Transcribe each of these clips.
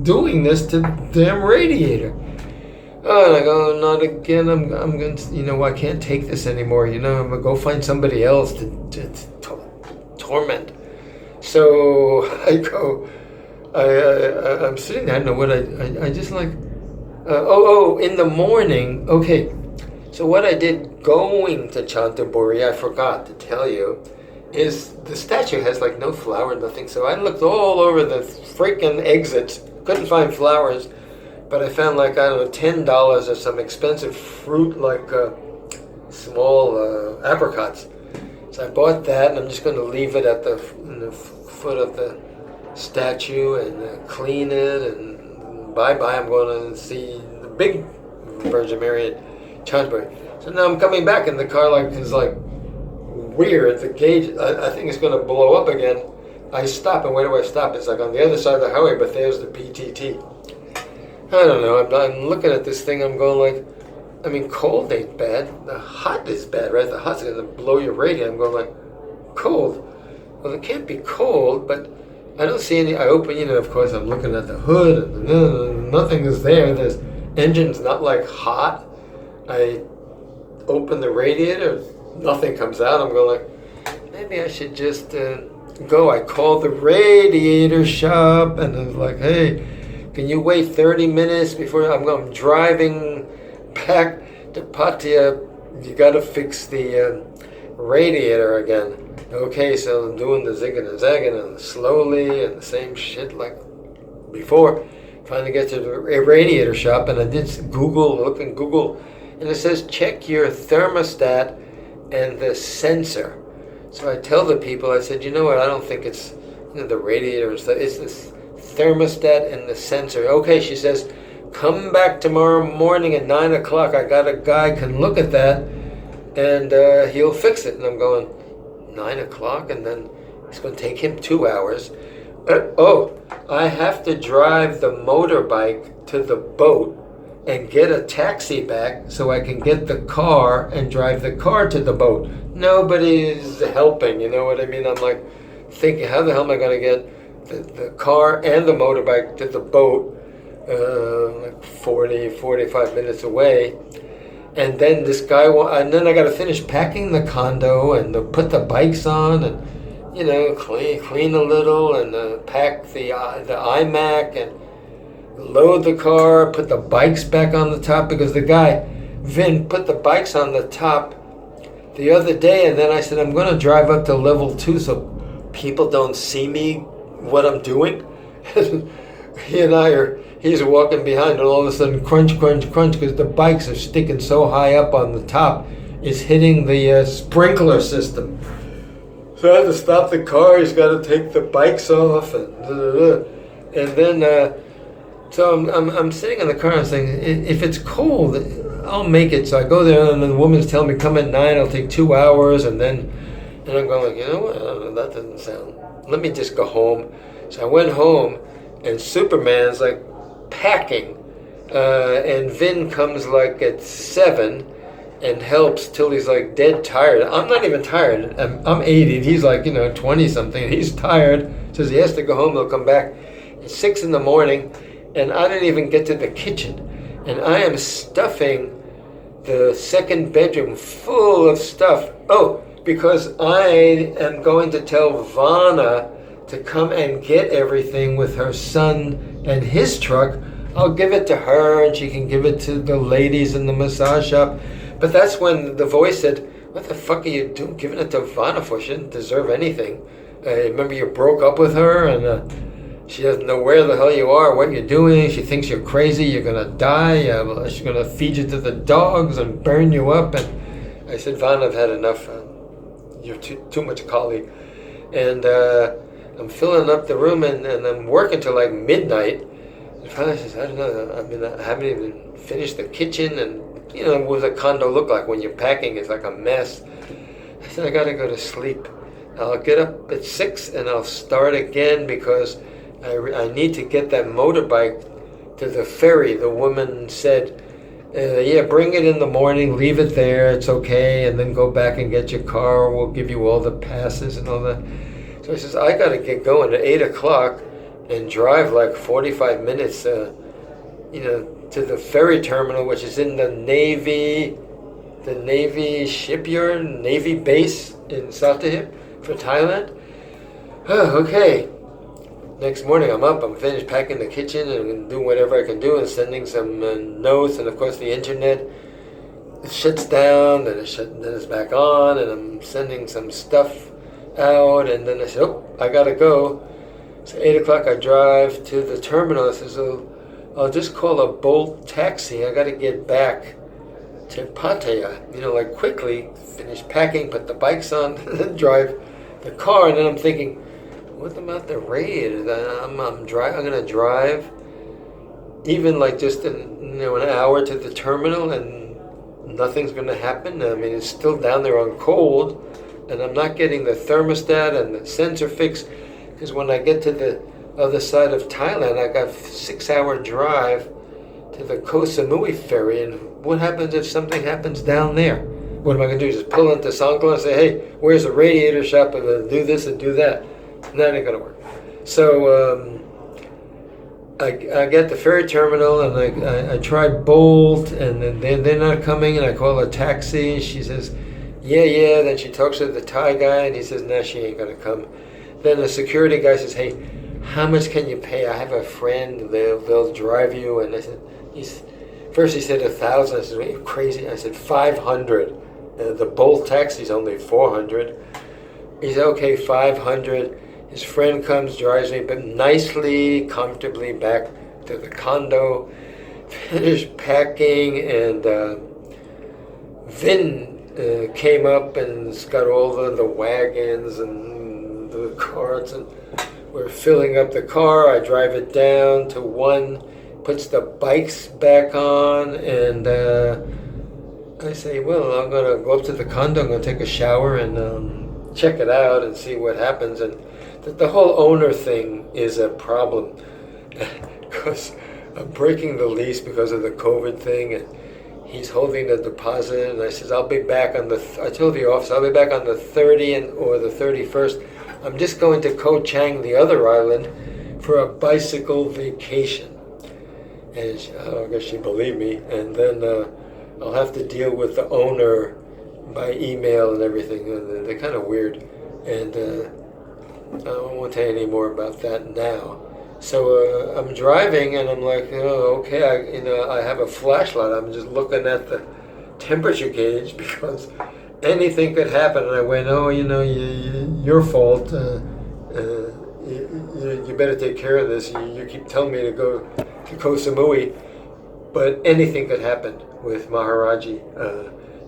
doing this to the damn radiator. Oh, and I go, not again. I'm going to, I can't take this anymore. I'm going to go find somebody else to torment. So I go, I'm sitting there. I don't know what I just like, in the morning. Okay. So what I did going to Chanthaburi, I forgot to tell you, is the statue has like no flower, nothing. So I looked all over the freaking exits, couldn't find flowers. But I found like, I don't know, $10 or some expensive fruit like small apricots. So I bought that, and I'm just going to leave it at the foot of the statue and clean it. And bye-bye, I'm going to see the big Virgin Mary at Chanthaburi. So now I'm coming back, and the car is like weird. The gauge, I think it's going to blow up again. I stop, and where do I stop? It's like on the other side of the highway, but there's the PTT. I don't know. I'm looking at this thing. I'm going like, cold ain't bad. The hot is bad, right? The hot's going to blow your radiator. I'm going like, cold. Well, it can't be cold, but I don't see any. I open, of course, I'm looking at the hood, and nothing is there. There's engine's not like hot. I open the radiator, nothing comes out. I'm going like, maybe I should just go. I called the radiator shop, and I was like, hey, can you wait 30 minutes before I'm driving back to Pattaya? You got to fix the radiator again. Okay, so I'm doing the zigging and zagging and slowly and the same shit like before. Finally get to the radiator shop, and I did look in Google, and it says check your thermostat and the sensor. So I tell the people, I said, you know what, I don't think it's the radiator and stuff, it's this thermostat and the sensor. Okay, she says, come back tomorrow morning at 9 o'clock. I got a guy can look at that, and he'll fix it. And I'm going, 9 o'clock? And then it's going to take him 2 hours. I have to drive the motorbike to the boat and get a taxi back so I can get the car and drive the car to the boat. Nobody's helping, you know what I mean? I'm like thinking, how the hell am I going to get the car and the motorbike to the boat, like 45 minutes away, and then this guy, and then I got to finish packing the condo and put the bikes on and clean a little and pack the iMac and load the car, put the bikes back on the top, because the guy Vin put the bikes on the top the other day, and then I said I'm going to drive up to level 2 so people don't see me what I'm doing. He's walking behind, and all of a sudden crunch, crunch, crunch, because the bikes are sticking so high up on the top, it's hitting the sprinkler system. So I have to stop the car. He's got to take the bikes off, and then so I'm sitting in the car and I'm saying, if it's cold, I'll make it. So I go there, and the woman's telling me come at 9. It'll take 2 hours, and I'm going like, you know what? I don't know, that doesn't sound. Let me just go home. So I went home, and Superman's like packing, and Vin comes like at 7 and helps till he's like dead tired. I'm not even tired. I'm 80, and he's like 20 something. He's tired. Says he has to go home. He'll come back at 6 in the morning, and I didn't even get to the kitchen, and I am stuffing the second bedroom full of stuff. Oh, because I am going to tell Vanna to come and get everything with her son and his truck. I'll give it to her, and she can give it to the ladies in the massage shop. But that's when the voice said, what the fuck are you doing giving it to Vanna for? She didn't deserve anything. Remember you broke up with her, and she doesn't know where the hell you are, what you're doing. She thinks you're crazy, you're going to die. She's going to feed you to the dogs and burn you up. And I said, Vanna, I've had enough. You're too much colleague. And I'm filling up the room, and I'm working till like midnight. And finally says, I don't know, I haven't even finished the kitchen, and what does a condo look like when you're packing? It's like a mess. I said, I gotta go to sleep. I'll get up at 6 and I'll start again, because I need to get that motorbike to the ferry. The woman said, yeah, bring it in the morning, leave it there, it's okay, and then go back and get your car, we'll give you all the passes and all that. So he says, I got to get going at 8 o'clock, and drive like 45 minutes, to the ferry terminal, which is in the Navy shipyard, Navy base in Sattahip for Thailand. Okay. Next morning I'm up, I'm finished packing the kitchen and doing whatever I can do and sending some notes, and of course the internet shuts down, then it's back on, and I'm sending some stuff out, and then I said, I gotta go. So 8 o'clock I drive to the terminal. I said, I'll just call a Bolt taxi. I gotta get back to Pattaya, like quickly, finish packing, put the bikes on, and then drive the car. And then I'm thinking, what about the radiator? I'm gonna drive even like just an hour to the terminal, and nothing's gonna happen. I mean, it's still down there on cold, and I'm not getting the thermostat and the sensor fixed, because when I get to the other side of Thailand, I got a 6-hour drive to the Koh Samui ferry, and what happens if something happens down there? What am I going to do? Just pull into Songkla and say, hey, where's the radiator shop, and do this and do that? That ain't going to work. So I get the ferry terminal, and I try Bolt, and then they're not coming, and I call a taxi. She says, yeah. Then she talks to the Thai guy, and he says, nah, she ain't going to come. Then the security guy says, hey, how much can you pay? I have a friend, they'll drive you. And I said, first he said 1,000. I said, are you crazy? I said 500. The Bolt taxi's only 400. He said, okay, 500. His friend comes, drives me, but nicely, comfortably back to the condo. Finished packing, and Vin came up and's got all the wagons and the carts, and we're filling up the car. I drive it down to one, puts the bikes back on, and I say, well, I'm going to go up to the condo, I'm going to take a shower and check it out and see what happens. And the whole owner thing is a problem, because I'm breaking the lease because of the COVID thing, and he's holding the deposit, and I says, I'll be back on I told the office, I'll be back on the 30th or the 31st. I'm just going to Koh Chang, the other island, for a bicycle vacation. And I guess she believed me. And then I'll have to deal with the owner by email and everything. And they're kind of weird. And I won't tell you any more about that now. So I'm driving, and I'm like, okay, I have a flashlight. I'm just looking at the temperature gauge, because anything could happen. And I went, your fault. You better take care of this. You keep telling me to go to Koh Samui, but anything could happen with Maharaji.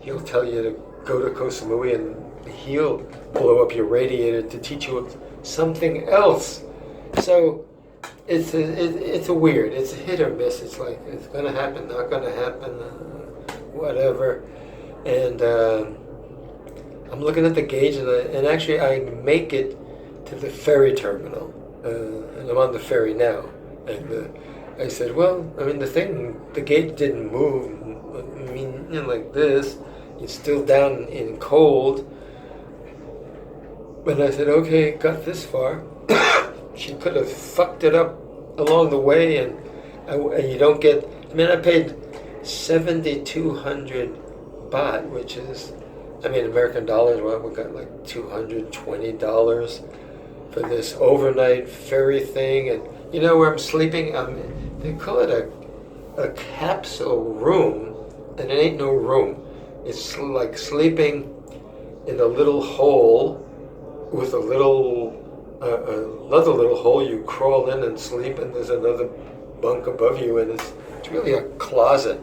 He'll tell you to go to Koh Samui, and he'll blow up your radiator to teach you something else. So it's a weird. It's a hit or miss. It's like, it's going to happen, not going to happen, whatever. And I'm looking at the gauge, and actually I make it to the ferry terminal, and I'm on the ferry now. And I said, well, the gauge didn't move. Like this, it's still down in cold. But I said, okay, got this far. She could have fucked it up along the way, and you don't get. I paid 7,200 baht, which is, American dollars. Well, we got like $220 for this overnight ferry thing, and where I'm sleeping. They call it a capsule room, and it ain't no room. It's like sleeping in a little hole with a little. Another little hole you crawl in and sleep, and there's another bunk above you, and it's really a closet,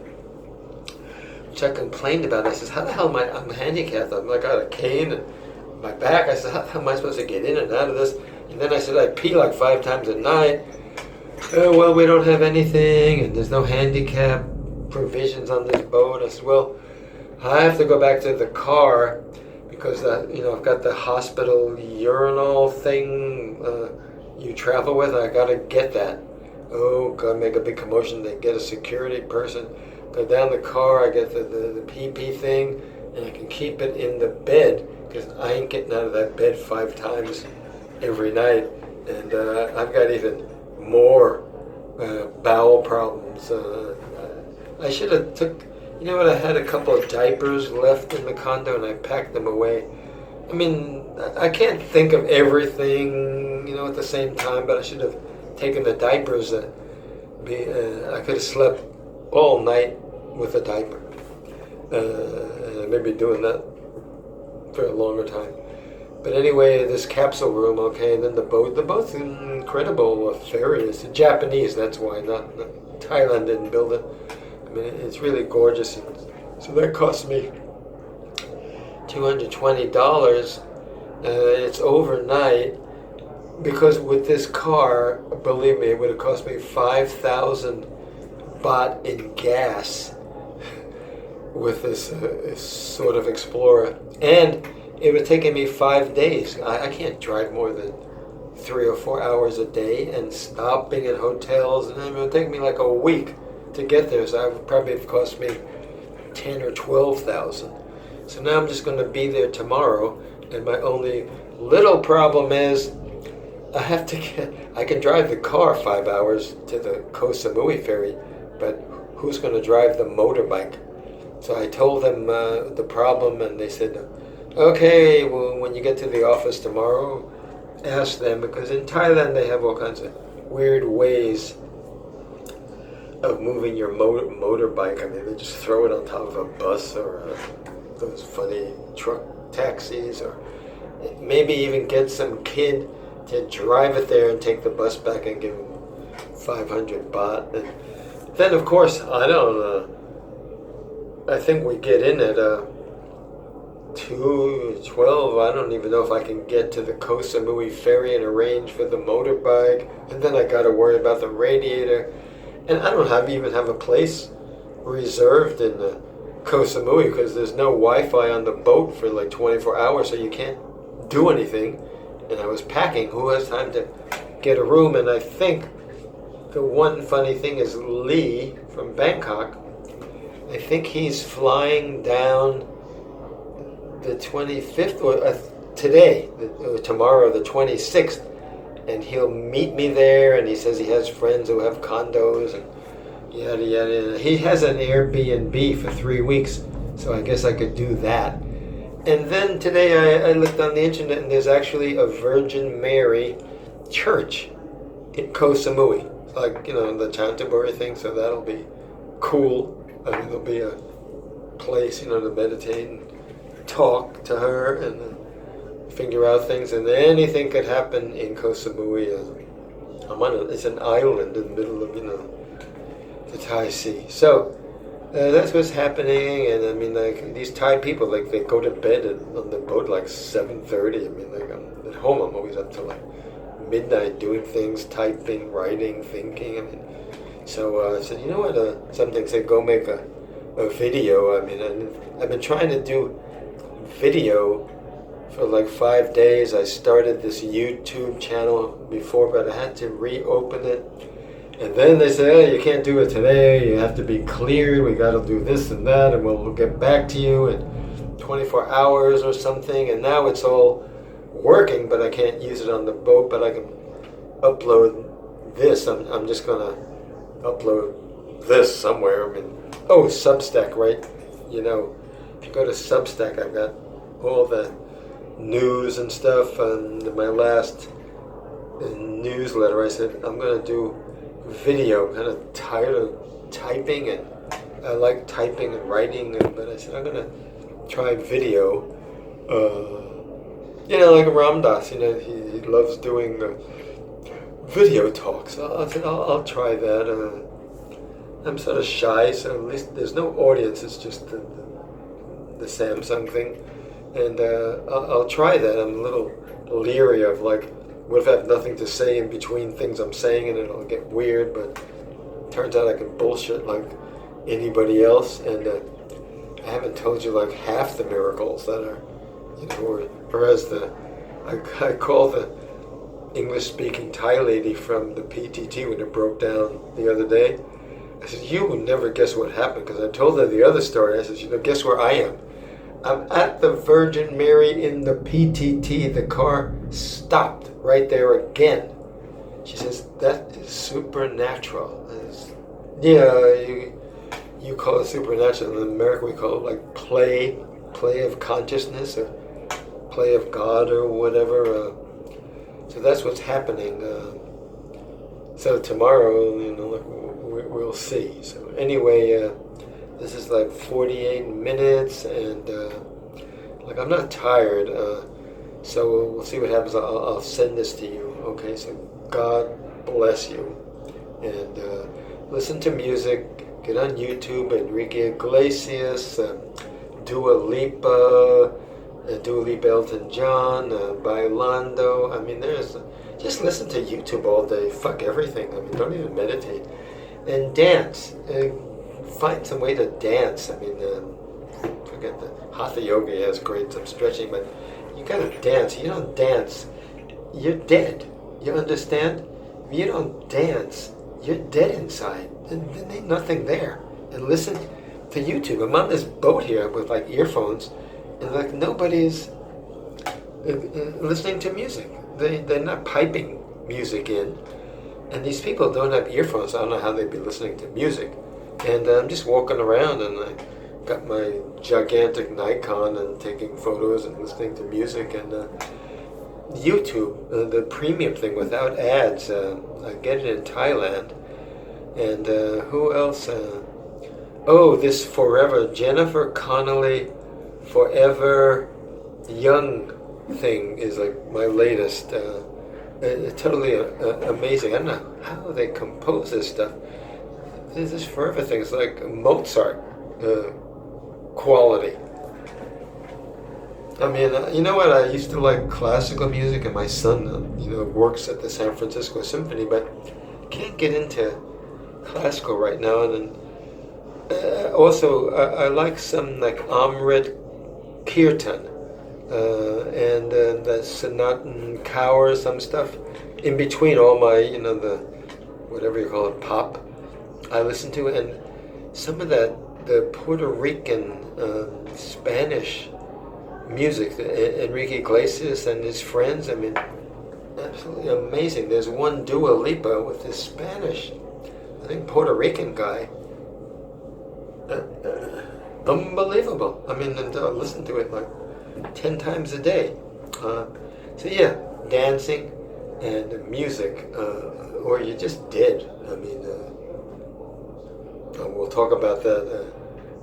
which I complained about. I says, how the hell I'm handicapped? I got a cane and my back. I said, how am I supposed to get in and out of this? And then I said, I pee like 5 times a night. Well, we don't have anything, and there's no handicap provisions on this boat. I said, well, I have to go back to the car, because I've got the hospital urinal thing you travel with. I got to get that. Oh, got to make a big commotion. They get a security person. Go down the car. I get the PP thing, and I can keep it in the bed, because I ain't getting out of that bed 5 times every night. And I've got even more bowel problems. I should have took, you know what, I had a couple of diapers left in the condo and I packed them away. I mean, I can't think of everything, at the same time, but I should have taken the diapers. I could have slept all night with a diaper. And I may be doing that for a longer time. But anyway, this capsule room, okay, and then the boat's an incredible ferry. It's Japanese, that's why, not Thailand didn't build it. I mean, it's really gorgeous. And so that cost me $220. It's overnight, because with this car, believe me, it would have cost me 5,000 baht in gas with this sort of Explorer. And it would have taken me 5 days. I can't drive more than 3 or 4 hours a day, and stopping at hotels, and it would take me like a week to get there. So it would probably have cost me 10 or 12,000. So now I'm just going to be there tomorrow, and my only little problem is I can drive the car 5 hours to the Koh Samui ferry, but who's going to drive the motorbike? So I told them the problem, and they said, okay, well, when you get to the office tomorrow, ask them, because in Thailand they have all kinds of weird ways of moving your motorbike. I mean, they just throw it on top of a bus, or those funny truck taxis, or maybe even get some kid to drive it there and take the bus back and give him 500 baht. And then, of course, I think we get in at 2:12. I don't even know if I can get to the Koh Samui ferry and arrange for the motorbike. And then I got to worry about the radiator. And I don't even have a place reserved in the Koh Samui, because there's no Wi-Fi on the boat for like 24 hours, so you can't do anything. And I was packing. Who has time to get a room? And I think the one funny thing is Lee from Bangkok, I think he's flying down the 25th, or today, tomorrow, the 26th, and he'll meet me there, and he says he has friends who have condos, and yada, yada. He has an Airbnb for 3 weeks, so I guess I could do that. And then today I looked on the internet, and there's actually a Virgin Mary church in Koh Samui, like, the Chantaburi thing, so that'll be cool. I mean, there'll be a place, to meditate and talk to her and figure out things, and anything could happen in Koh Samui. It's an island in the middle of, the Thai Sea. So that's what's happening. And I mean, like, these Thai people, like, they go to bed on the boat like 7:30. I mean, like, I'm at home, I'm always up till like midnight doing things, typing, writing, thinking. I mean, so I said, you know what? Something said, go make a video. I mean, I've been trying to do video for like 5 days. I started this YouTube channel before, but I had to reopen it. And then they said, oh, you can't do it today. You have to be cleared. We got to do this and that, and we'll get back to you in 24 hours or something. And now it's all working, but I can't use it on the boat. But I can upload this. I'm just going to upload this somewhere. I mean, Substack, right? If you go to Substack, I've got all the news and stuff. And my last newsletter, I said, I'm going to do video. I'm kind of tired of typing, and I like typing and writing, but I said, I'm going to try video. Like Ramdas, he loves doing video talks. I said, I'll try that. I'm sort of shy, so at least there's no audience. It's just the Samsung thing, and I'll try that. I'm a little leery of, like, what if I have nothing to say in between things I'm saying, and it'll get weird. But turns out I can bullshit like anybody else, and I haven't told you like half the miracles that are, whereas I call the English-speaking Thai lady from the PTT when it broke down the other day. I said, you would never guess what happened, because I told her the other story. I said, guess where I am? I'm at the Virgin Mary in the PTT. The car stopped right there again. She says that is supernatural. Yeah, you call it supernatural. In America, we call it like play of consciousness or play of God or whatever. So that's what's happening. So tomorrow, like, we'll see. So anyway, this is like 48 minutes, and like I'm not tired. So we'll see what happens. I'll send this to you. Okay. So God bless you, and listen to music. Get on YouTube. Enrique Iglesias, Dua Lipa. Dua Lipa, Elton John, Bailando. I mean, just listen to YouTube all day. Fuck everything. I mean, don't even meditate. And dance. Find some way to dance. I mean, forget the Hatha Yoga has great some stretching, but you gotta dance. You don't dance, you're dead. You understand? If you don't dance, you're dead inside. There ain't nothing there. And listen to YouTube. I'm on this boat here with like earphones, and like nobody's listening to music. They're not piping music in, and these people don't have earphones. I don't know how they'd be listening to music. And I'm just walking around, and I got my gigantic Nikon and taking photos and listening to music. And YouTube, the premium thing without ads, I get it in Thailand. And who else? This Forever, Jennifer Connelly Forever Young thing is like my latest. Totally amazing. I don't know how they compose this stuff. This Forever thing is like Mozart quality. I mean, you know what? I used to like classical music, and my son, works at the San Francisco Symphony, but can't get into classical right now. And also, I like some like Amrit Kirtan and the Sanatan Kaur, some stuff in between all my, the whatever you call it, pop. I listen to, and some of the Puerto Rican, Spanish music, Enrique Iglesias and his friends, I mean, absolutely amazing. There's one Dua Lipa with this Spanish, I think Puerto Rican guy. Unbelievable. I mean, and listen to it like 10 times a day. So yeah, dancing and music, or you're just dead. I mean, we'll talk about that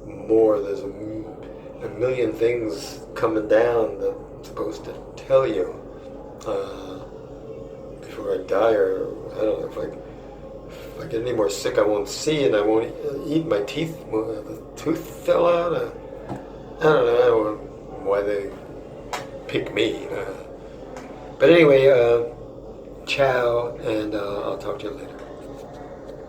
more. There's a million things coming down that I'm supposed to tell you before I die, or I don't know, if I get any more sick, I won't see and I won't eat. My teeth, the tooth fell out. I don't know why they pick me. But anyway, ciao, and I'll talk to you later.